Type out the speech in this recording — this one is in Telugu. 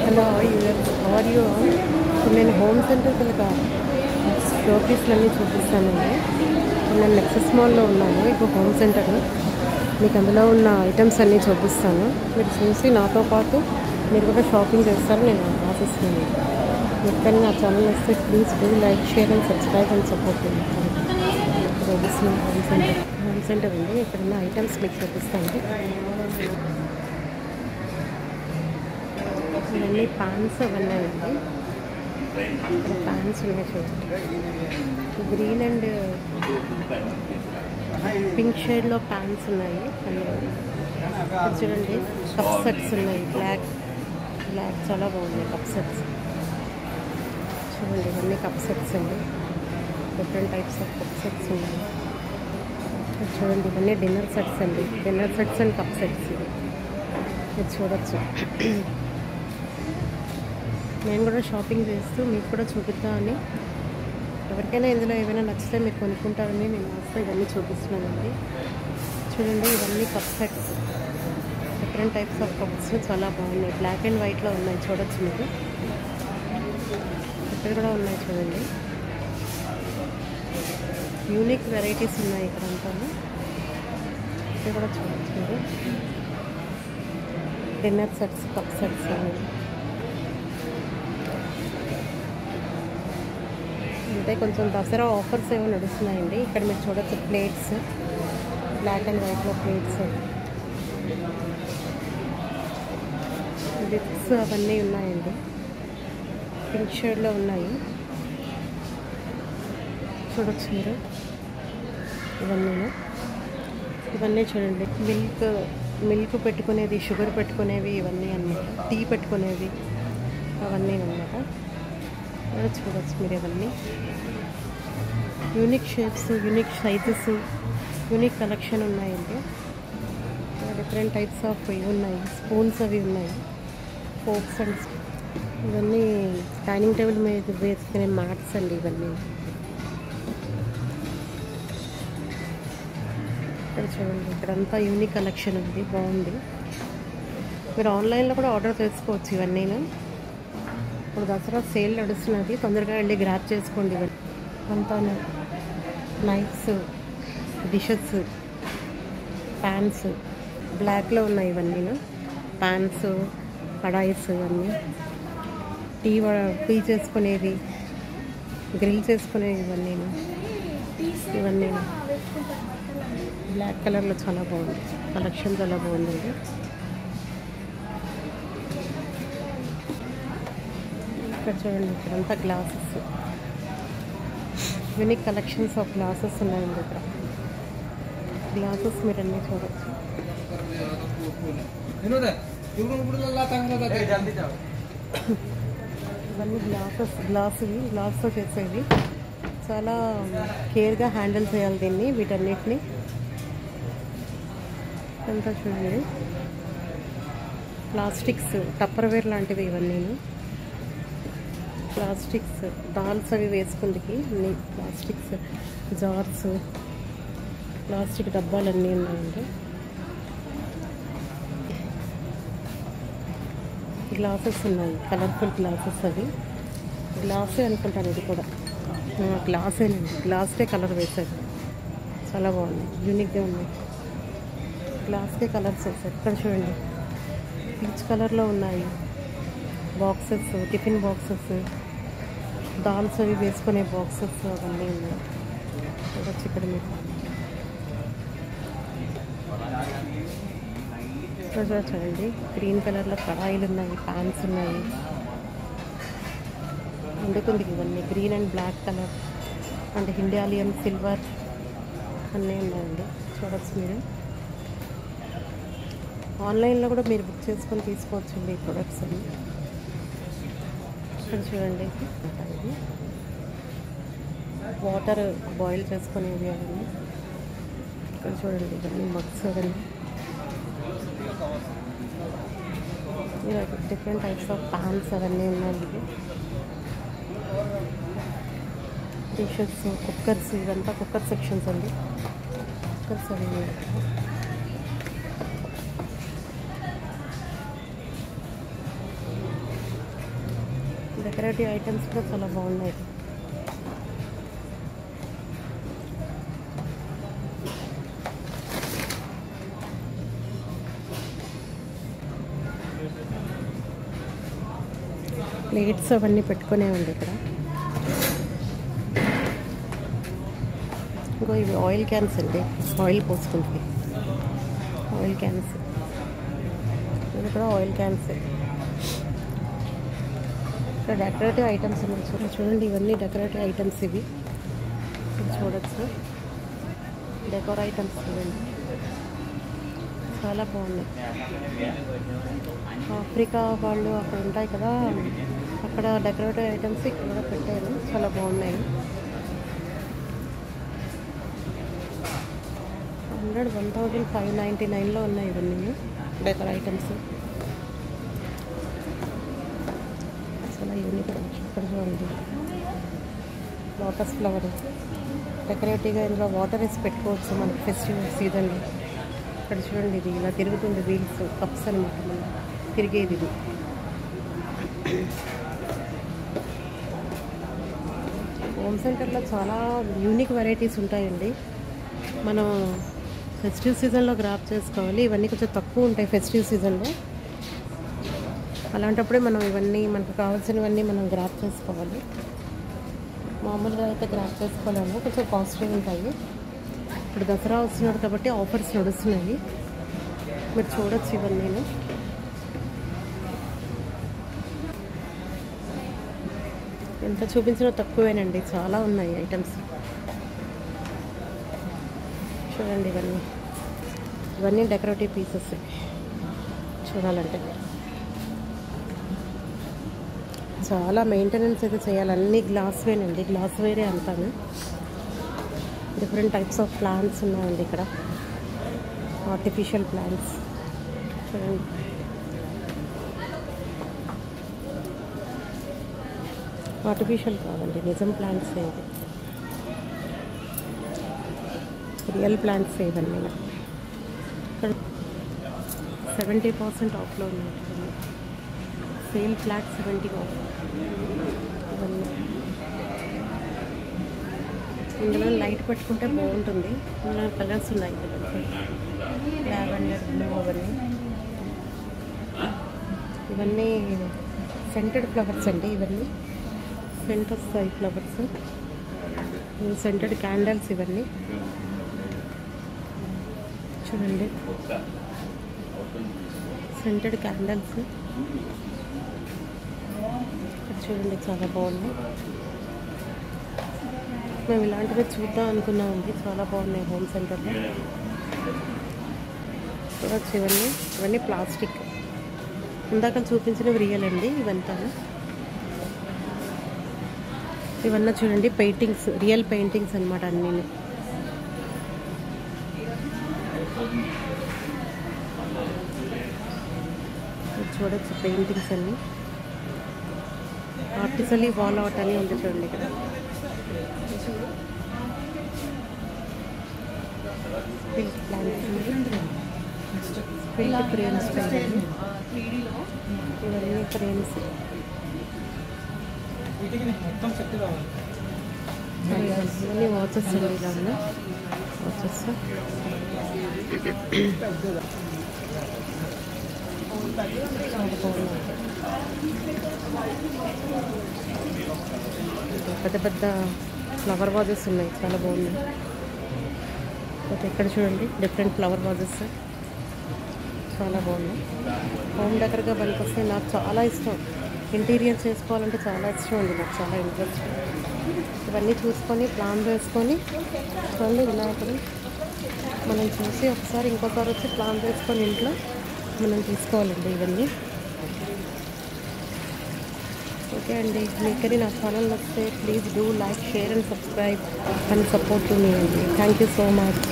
హలో యూఎస్ ఆర్ యూ నేను హోమ్ సెంటర్ కనుక షో పీస్లన్నీ చూపిస్తానండి. నేను నెక్సెస్ మాల్లో ఉన్నాను. ఇప్పుడు హోమ్ సెంటర్ మీకు అందులో ఉన్న ఐటమ్స్ అన్నీ చూపిస్తాను. మీరు చూసి నాతో పాటు మీరు కూడా షాపింగ్ చేస్తారు నేను ఆశిస్తున్నాను. ఎక్కడ నా ఛానల్ వస్తే please do like share and subscribe and support చేయండి. హోమ్ సెంటర్ అండి. ఇక్కడ ఉన్న ఐటమ్స్ మీకు చూపిస్తాను. ఇవన్నీ ప్యాన్స్ అవన్నీ అండి. ఇక్కడ ప్యాన్స్ ఉన్నాయి చూడండి. గ్రీన్ అండ్ పింక్ షేడ్లో ప్యాన్స్ ఉన్నాయి. చూడండి కప్ సెట్స్ ఉన్నాయి. బ్లాక్ చాలా బాగున్నాయి కప్ సెట్స్. చూడండి ఇవన్నీ కప్ సెట్స్ అండి. Different types of cup sets ఉన్నాయి. చూడండి ఇవన్నీ డిన్నర్ సెట్స్ అండి. Dinner sets and cup sets ఇది చూడొచ్చు. నేను కూడా షాపింగ్ చేస్తూ మీకు కూడా చూపిద్దామని, ఎవరికైనా ఇందులో ఏమైనా నచ్చితే మీరు కొనుక్కుంటారని నేను వస్తే ఇవన్నీ చూపిస్తున్నానండి. చూడండి ఇవన్నీ cup sets, different types of cups చాలా బాగున్నాయి. బ్లాక్ అండ్ వైట్లో ఉన్నాయి చూడొచ్చు మీరు. ఇక్కడ కూడా ఉన్నాయి చూడండి. యూనిక్ వెరైటీస్ ఉన్నాయి ఇక్కడ అంతా. ఇక్కడ కూడా చూడొచ్చు మీరు. డిన్నర్ సెట్స్ కప్ సెట్స్ అంటే కొంచెం దసరా ఆఫర్స్ ఏమో నడుస్తున్నాయండి. ఇక్కడ మీరు చూడొచ్చు ప్లేట్స్, బ్లాక్ అండ్ వైట్లో ప్లేట్స్, బిట్స్ అవన్నీ ఉన్నాయండి. పింక్ షేడ్లో ఉన్నాయి చూడొచ్చు మీరు. ఇవన్నీ చూడండి. మిల్క్ పెట్టుకునేది, షుగర్ పెట్టుకునేవి ఇవన్నీ అన్నమాట. టీ పెట్టుకునేవి అవన్నీ అన్నమాట. చూడొచ్చు మీరు. ఇవన్నీ unique shapes, unique sizes, unique collection ఉన్నాయండి. డిఫరెంట్ టైప్స్ ఆఫ్ ఇవి ఉన్నాయి. స్పూన్స్ అవి ఉన్నాయి. ఫోక్స్ అండ్ ఇవన్నీ డైనింగ్ టేబుల్ మీద వేసుకునే మ్యాట్స్ అండి. ఇవన్నీ ఇక్కడ చూడండి. ఇక్కడంతా యూనిక్ కలెక్షన్ ఉంది, బాగుంది. మీరు ఆన్లైన్లో కూడా ఆర్డర్ చేసుకోవచ్చు ఇవన్నీ. ఇప్పుడు దసరా సేల్ నడుస్తున్నది, తొందరగా వెళ్ళి గ్రాప్ చేసుకోండి. ఇవన్నీ అంతా నైఫ్స్, డిషెస్, ప్యాన్స్ బ్లాక్లో ఉన్నాయి ఇవన్నీ. ప్యాన్స్, కడాయిస్ ఇవన్నీ. టీ చేసుకునేవి, గ్రిల్ చేసుకునేవి ఇవన్నీ బ్లాక్ కలర్లో చాలా బాగుంది. కలెక్షన్ చాలా బాగుందండి. ఇక్కడ చూడండి. ఇక్కడంతా glasses, unique collections of glasses ఉన్నాయండి. ఇక్కడ గ్లాసెస్ మీరు అన్నీ చూడవచ్చు. ఇవన్నీ గ్లాస్తో చేసేవి. చాలా కేర్గా హ్యాండిల్ చేయాలి దీన్ని, వీటన్నిటిని. అంతా చూడండి. ప్లాస్టిక్స్, టప్పర్వేర్ లాంటివి ఇవన్నీ. ప్లాస్టిక్స్ దాల్స్ అవి వేసుకుందికి అన్ని ప్లాస్టిక్స్, జార్స్, ప్లాస్టిక్ డబ్బాలన్నీ ఉన్నాయండి. గ్లాసెస్ ఉన్నాయి, కలర్ఫుల్ గ్లాసెస్. అవి గ్లాసే అనుకుంటాను. ఇది కూడా గ్లాసేనండి. గ్లాస్కే కలర్ వేశారు. చాలా బాగుంది, యూనిక్గా ఉన్నాయి. గ్లాస్కే కలర్స్ వేశారు. ఇక్కడ చూడండి పీచ్ కలర్లో ఉన్నాయి బాక్సెస్, టిఫిన్ బాక్సెస్, దాల్స్ అవి వేసుకునే బాక్సెస్ అవన్నీ ఉన్నాయి. చూడొచ్చు ఇక్కడ మీరు. చూడండి గ్రీన్ కలర్లో కడాయిలు ఉన్నాయి, ప్యాన్స్ ఉన్నాయి. అందుకుంది ఇవన్నీ green and black colour and Hindalium silver అన్నీ ఉన్నాయండి. చూడొచ్చు మీరు. ఆన్లైన్లో కూడా మీరు బుక్ చేసుకొని తీసుకోవచ్చండి ఈ ప్రొడక్ట్స్ అన్ని. ఇక్కడ చూడండి ఇది వాటర్ బాయిల్ చేసుకునేవి అవన్నీ. ఇక్కడ చూడండి ఇవన్నీ మగ్స్ అవన్నీ. డిఫరెంట్ టైప్స్ ఆఫ్ ప్యాన్స్ అవన్నీ ఉన్నాయి. డిషెస్, కుక్కర్స్, ఇదంతా కుక్కర్ సెక్షన్స్ అండి. కుక్కర్స్ అవి డెకరేటివ్ ఐటమ్స్ కూడా చాలా బాగున్నాయి. ప్లేట్స్ అవన్నీ పెట్టుకునే ఉంది ఇక్కడ. ఇంకో ఇవి ఆయిల్ క్యాన్స్ అండి, ఆయిల్ పోసుకుంటాయి. ఆయిల్ క్యాన్స్, ఇది కూడా ఆయిల్ క్యాన్స్. ఇక్కడ డెకరేటివ్ ఐటమ్స్ ఉన్నాయి చూడండి, ఇవన్నీ డెకరేటివ్ ఐటమ్స్. ఇవి చూడొచ్చు, డెకోర్ ఐటమ్స్ ఇవండి, చాలా బాగున్నాయి. ఆఫ్రికా వాళ్ళు అక్కడ ఉంటాయి కదా, అక్కడ డెకరేటివ్ ఐటమ్స్ ఇక్కడ కూడా పెట్టారు, చాలా బాగున్నాయి. 1599లో ఉన్నాయి ఇవన్నీ డెకర్ ఐటమ్స్. చాలా యూనిక్. ఇక్కడ చూడండి, లోటస్ ఫ్లవర్ డెకరేటివ్గా ఇందులో వాటర్ వేసి పెట్టుకోవచ్చు మనకి ఫెస్టివల్ సీజన్లో. ఇక్కడ చూడండి, ఇది ఇలా తిరుగుతుంది, వీల్స్, కప్స్ అనమాట, మనం తిరిగేది ఇది. హోమ్ సెంటర్లో చాలా యూనిక్ వెరైటీస్ ఉంటాయండి. మనం ఫెస్టివ్ సీజన్లో గ్రాప్ చేసుకోవాలి. ఇవన్నీ కొంచెం తక్కువ ఉంటాయి ఫెస్టివ్ సీజన్లో. అలాంటప్పుడే మనం ఇవన్నీ మనకు కావాల్సినవన్నీ మనం గ్రాప్ చేసుకోవాలి. మామూలుగా అయితే గ్రాప్ చేసుకోలేము, కొంచెం కాస్ట్లీ ఉంటాయి. ఇప్పుడు దసరా వస్తున్నారు కాబట్టి ఆఫర్స్ నడుస్తున్నాయి, మీరు చూడొచ్చు. ఇవన్నీ ఎంత చూపించినా తక్కువేనండి, చాలా ఉన్నాయి ఐటమ్స్. చూడండి, ఇవన్నీ డెకరేటివ్ పీసెస్. చూడాలంటే చాలా మెయింటెనెన్స్ అయితే చేయాలి. అన్నీ గ్లాస్వేనండి, గ్లాస్వేరే అంతాను. డిఫరెంట్ టైప్స్ ఆఫ్ ప్లాంట్స్ ఉన్నాయండి ఇక్కడ, ఆర్టిఫిషియల్ ప్లాంట్స్. చూడండి, ఆర్టిఫిషియల్ కాదండి, నిజం ప్లాంట్స్. ఇది రియల్ ప్లాంట్స్ ఇవన్నీ. ఇక్కడ 70% ఆఫ్లో ఉన్నాయి. Sale flat 70 of. ఇవన్నీ ఇందులో లైట్ పెట్టుకుంటే బాగుంటుంది. ఇందులో కలర్స్ ఉన్నాయి, లావెండర్, బ్లూ అవన్నీ. ఇవన్నీ సెంటెడ్ ఫ్లవర్స్ అండి, ఇవన్నీ సెంట్ వస్తాయి ఫ్లవర్స్. సెంటెడ్ క్యాండిల్స్ ఇవన్నీ. చూడండి, సెంటెడ్ క్యాండిల్స్. చూడండి, చాలా బాగుంది. మేము ఇలాంటివి చూద్దాం అనుకున్నామండి, చాలా బాగున్నాయి హోమ్ సెంటర్లో. చూడొచ్చు, ఇవన్నీ ప్లాస్టిక్. ఇందాక చూపించినవి రియల్ అండి ఇవంతా. ఇవన్నీ చూడండి, పెయింటింగ్స్, రియల్ పెయింటింగ్స్ అనమాట అన్నీ. చూడొచ్చు పెయింటింగ్స్ అన్నీ. ఆర్టిఫిషియల్లీ వాల్ అవుట్ అని ఉంది చూడండి ఇక్కడ. పిల్క్ ప్లాంట్స్, పిల్క్ ఫ్రేమ్స్, ఇవన్నీ ఫ్రేమ్స్. ఇవన్నీ వాచెస్ అండి, ఇలా ఉన్నాయి వాచెస్. పెద్ద పెద్ద ఫ్లవర్ వాజెస్ ఉన్నాయి, చాలా బాగున్నాయి. ఇక్కడ చూడండి, డిఫరెంట్ ఫ్లవర్ వాజెస్ చాలా బాగున్నాయి. హోమ్ డెకర్గా పనికొస్తే నాకు చాలా ఇష్టం. ఇంటీరియర్ చేసుకోవాలంటే చాలా ఇష్టం అండి, నాకు చాలా ఇంట్రెస్ట్. ఇవన్నీ చూసుకొని ప్లాన్ వేసుకొని చూడండి, వినాయకుడు మనం చూసి ఒకసారి ఇంకోసారి వచ్చి ప్లాన్ వేసుకొని ఇంట్లో మనం తీసుకోవాలండి ఇవన్నీ. ఓకే అండి, మీకు నా ఛానల్ నచ్చితే please do like, share and subscribe and support to me అండి. Thank you so much.